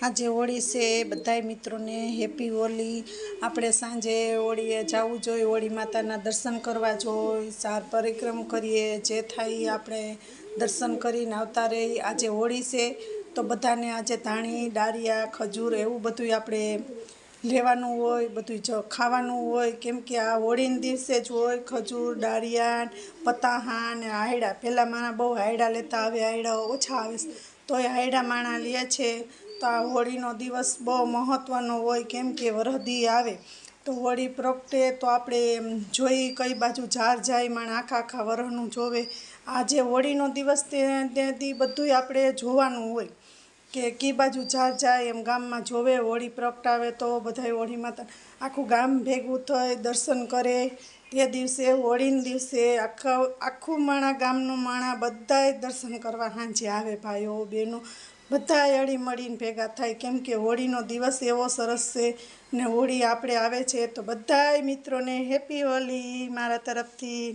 आज होળી से बधाई मित्रों ने हेपी होली। આપણે સાંજે હોળીએ જવું જોઈએ, હોળી માતાના દર્શન કરવા જોઈએ, ચાર પરિક્રમ કરીએ, જે થાય આપણે દર્શન કરીને આવતા રહી। આજે હોળી છે તો બધાને આજે ધાણી ડાળિયા ખજૂર એવું બધું આપણે લેવાનું હોય, બધું ખાવાનું હોય, કેમ કે આ હોળીના દિવસે જ હોય ખજૂર ડાળિયા પતાહા ને હાયડા। પહેલાં માણા બહુ હાયડા લેતા, હવે હાયડા ઓછા આવે તો એ હાયડા માણા લે છે। તો આ હોળીનો દિવસ બહુ મહત્ત્વનો હોય, કેમ કે વરહદી આવે તો હોળી પ્રગટે તો આપણે જોઈ કઈ બાજુ ઝાર જાય, માણા આખા આખા વરહનું જોવે। આજે હોળીનો દિવસ ત્યાંથી બધું આપણે જોવાનું હોય કે કી બાજુ ઝાર જાય, એમ ગામમાં જોવે। હોળી પ્રગટાવે તો બધાય હોળી માતા આખું ગામ ભેગું થઈ દર્શન કરે। તે દિવસે હોળીના દિવસે આખું માણા ગામનું માણા બધાય દર્શન કરવા સાંજે આવે, ભાઈઓ બહેનો બધાય હળી મળીને ભેગા થાય, કેમ કે હોળીનો દિવસ એવો સરસ છે ને હોળી આપણે આવે છે તો બધાય મિત્રોને હેપી હોલી મારા તરફથી।